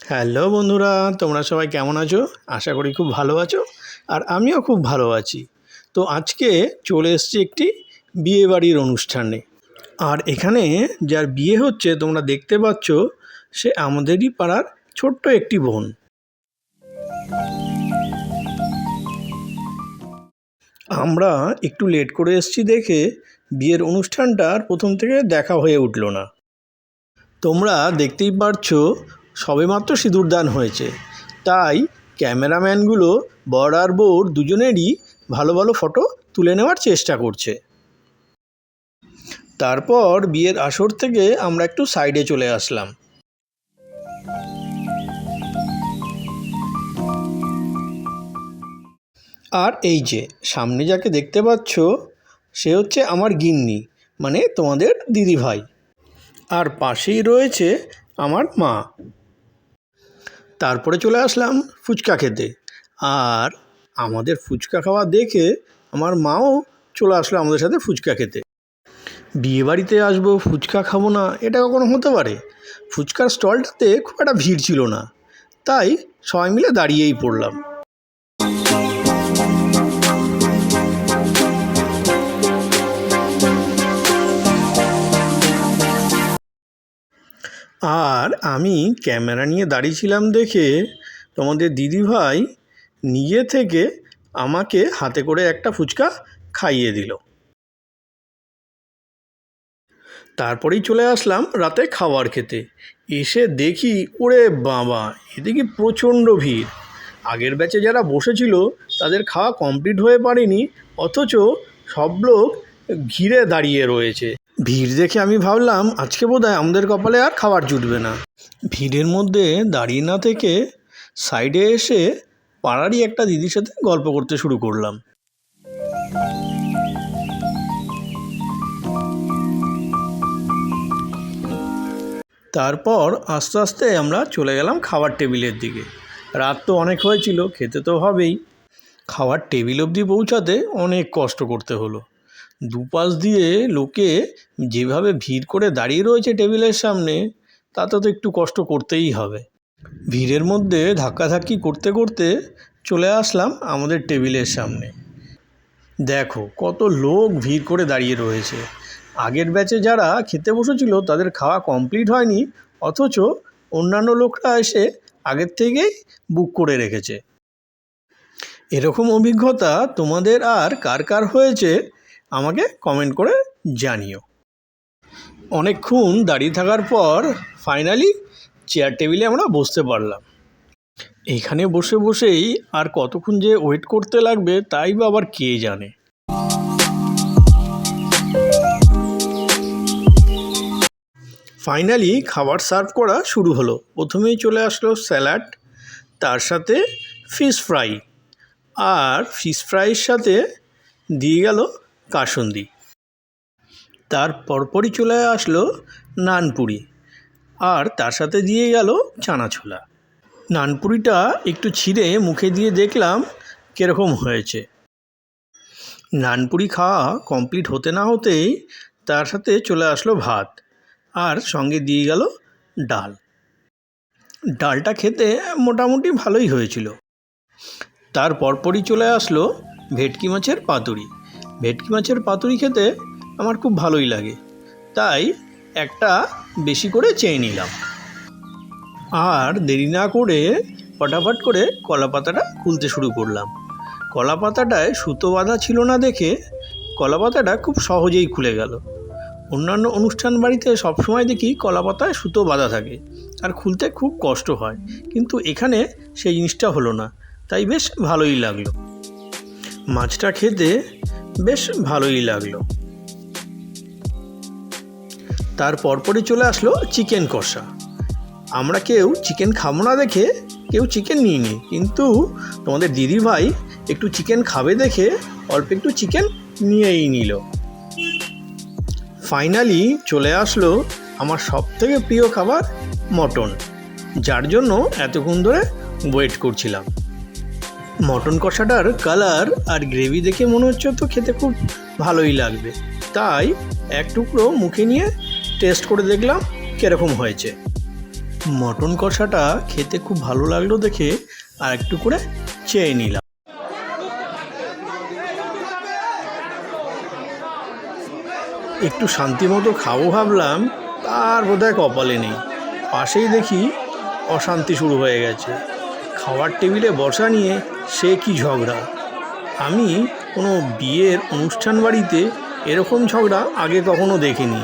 Hello বন্ধুরা, তোমরা সবাই কেমন আছো? আশা করি খুব ভালো আছো। আর আমিও খুব ভালো আছি। তো আজকে চলে এসেছি একটি বিয়েবাড়ির অনুষ্ঠানে। আর এখানে যার বিয়ে হচ্ছে তোমরা দেখতে পাচ্ছ, সে আমাদেরই পাড়ার ছোট্ট একটি বোন। আমরা একটু লেট করে এসেছি দেখে বিয়ের অনুষ্ঠানটার প্রথম থেকে দেখা হয়ে উঠল না। তোমরা দেখতেই পারছো সবেমাত্র সিঁদুরদান হয়েছে, তাই ক্যামেরাম্যানগুলো বর আর বউর দুজনেরই ভালো ভালো ফটো তুলে নেওয়ার চেষ্টা করছে। তারপর বিয়ের আসর থেকে আমরা একটু সাইডে চলে আসলাম। আর এই যে সামনে যাকে দেখতে পাচ্ছ, সে হচ্ছে আমার গিন্নি, মানে তোমাদের দিদিভাই। আর পাশেই রয়েছে আমার মা। তারপরে চলে আসলাম ফুচকা খেতে। আর আমাদের ফুচকা খাওয়া দেখে আমার মাও চলে আসলো আমাদের সাথে ফুচকা খেতে। বিয়েবাড়িতে আসবো, ফুচকা খাবো না, এটা কখনো হতে পারে? ফুচকার স্টলটাতে খুব একটা ভিড় ছিল না, তাই সবাই মিলে দাঁড়িয়েই পড়লাম। আর আমি ক্যামেরা নিয়ে দাঁড়িয়েছিলাম দেখে তোমাদের দিদিভাই নিজে থেকে আমাকে হাতে করে একটা ফুচকা খাইয়ে দিল। তারপরেই চলে আসলাম রাতে খাবার খেতে। এসে দেখি ওরে বাবা, এদিকে প্রচণ্ড ভিড়। আগের ব্যাচে যারা বসেছিল তাদের খাওয়া কমপ্লিট হয়ে পারেনি, অথচ সব লোক ঘিরে দাঁড়িয়ে রয়েছে। ভিড় দেখে আমি ভাবলাম আজকে বোধহয় আমাদের কপালে আর খাবার জুটবে না। ভিড়ের মধ্যে দাঁড়িয়ে না থেকে সাইডে এসে পাড়ারই একটা দিদির সাথে গল্প করতে শুরু করলাম। তারপর আস্তে আস্তে আমরা চলে গেলাম খাবার টেবিলের দিকে। রাত তো অনেক হয়েছিল, খেতে তো হবেই। খাবার টেবিল অবধি পৌঁছাতে অনেক কষ্ট করতে হলো। দুপাশ দিয়ে লোকে যেভাবে ভিড় করে দাঁড়িয়ে রয়েছে টেবিলের সামনে, তাতে তো একটু কষ্ট করতেই হবে। ভিড়ের মধ্যে ধাক্কাধাক্কি করতে করতে চলে আসলাম আমাদের টেবিলের সামনে। দেখো কত লোক ভিড় করে দাঁড়িয়ে রয়েছে। আগের ব্যাচে যারা খেতে বসেছিল তাদের খাওয়া কমপ্লিট হয়নি, অথচ অন্যান্য লোকরা এসে আগের থেকেই বুক করে রেখেছে। এরকম অভিজ্ঞতা তোমাদের আর কার কার হয়েছে আমাকে কমেন্ট করে জানিও। অনেকক্ষণ দাঁড়িয়ে থাকার পর ফাইনালি চেয়ার টেবিলে আমরা বসতে পারলাম। এখানে বসে বসেই আর কতক্ষণ যে ওয়েট করতে লাগবে তাই বা আবার কে জানে। ফাইনালি খাবার সার্ভ করা শুরু হলো। প্রথমেই চলে আসলো স্যালাড, তার সাথে ফিশ ফ্রাই, আর ফিশ ফ্রাইয়ের সাথে দিয়ে গেল কাসুন্দি। তার পরপরই চলে আসলো নানপুরি, আর তার সাথে দিয়ে গেল চানা ছোলা। নানপুরিটা একটু ছিঁড়ে মুখে দিয়ে দেখলাম কীরকম হয়েছে। নানপুরি খাওয়া কমপ্লিট হতে না হতেই তার সাথে চলে আসলো ভাত, আর সঙ্গে দিয়ে গেল ডাল। ডালটা খেতে মোটামুটি ভালোই হয়েছিল। তার পরপরই চলে আসলো ভেটকি মাছের পাতুরি। ভেটকি মাছের পাতুরি খেতে আমার খুব ভালোই লাগে, তাই একটা বেশি করে চেয়ে নিলাম। আর দেরি না করে ফটাফট করে কলা পাতাটা খুলতে শুরু করলাম। কলা পাতাটায় সুতো বাঁধা ছিল না দেখে কলা পাতাটা খুব সহজেই খুলে গেল। অন্যান্য অনুষ্ঠান বাড়িতে সবসময় দেখি কলা পাতায় সুতো বাঁধা থাকে আর খুলতে খুব কষ্ট হয়, কিন্তু এখানে সেই জিনিসটা হলো না, তাই বেশ ভালোই লাগলো। মাছটা খেতে বেশ ভালোই লাগলো। তার পরপরই চলে আসলো চিকেন কষা। আমরা কেউ চিকেন খাবো না দেখে কেউ চিকেন নিয়ে নিই, কিন্তু তোমাদের দিদিভাই একটু চিকেন খাবে দেখে অল্প একটু চিকেন নিয়েই নিল। ফাইনালি চলে আসলো আমার সবথেকে প্রিয় খাবার মটন, যার জন্য এতক্ষণ ধরে ওয়েট করছিলাম। মটন কষাটার কালার আর গ্রেভি দেখে মনে হচ্ছে তো খেতে খুব ভালোই লাগবে, তাই এক টুকরো মুখে নিয়ে টেস্ট করে দেখলাম কীরকম হয়েছে। মটন কষাটা খেতে খুব ভালো লাগলো দেখে আর একটু করে চেয়ে নিলাম। একটু শান্তি মতো খাবো ভাবলাম, তার বোধহয় কপালে নেই। পাশেই দেখি অশান্তি শুরু হয়ে গেছে। খাওয়ার টেবিলে বসা নিয়ে সে কি ঝগড়া! আমি কোনো বিয়ের অনুষ্ঠান বাড়িতে এরকম ঝগড়া আগে কখনো দেখিনি।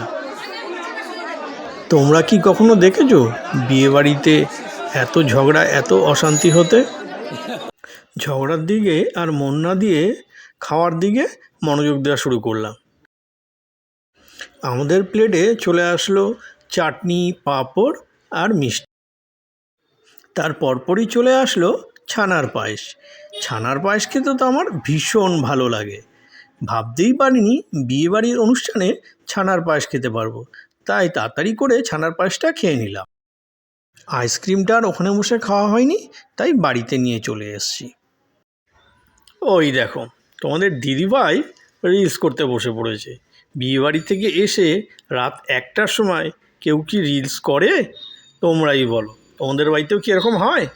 তোমরা কি কখনো দেখেছো বিয়ে বাড়িতে এত ঝগড়া, এত অশান্তি হতে? ঝগড়ার দিকে আর মন না দিয়ে খাওয়ার দিকে মনোযোগ দেওয়া শুরু করলাম। আমাদের প্লেটে চলে আসলো চাটনি, পাঁপড় আর মিষ্টি। তার পরপরই চলে আসলো ছানার পায়েস। ছানার পায়েস খেতে তো আমার ভীষণ ভালো লাগে। ভাবতেই পারিনি বিয়েবাড়ির অনুষ্ঠানে ছানার পায়েস খেতে পারবো, তাই তাড়াতাড়ি করে ছানার পায়েসটা খেয়ে নিলাম। আইসক্রিমটা আর ওখানে বসে খাওয়া হয়নি, তাই বাড়িতে নিয়ে চলে এসেছি। ওই দেখো, তোমাদের দিদিভাই রিলস করতে বসে পড়েছে। বিয়েবাড়ি থেকে এসে রাত 1টার সময় কেউ কি রিলস করে? তোমরাই বলো, তোমাদের বাড়িতেও কি এরকম হয়?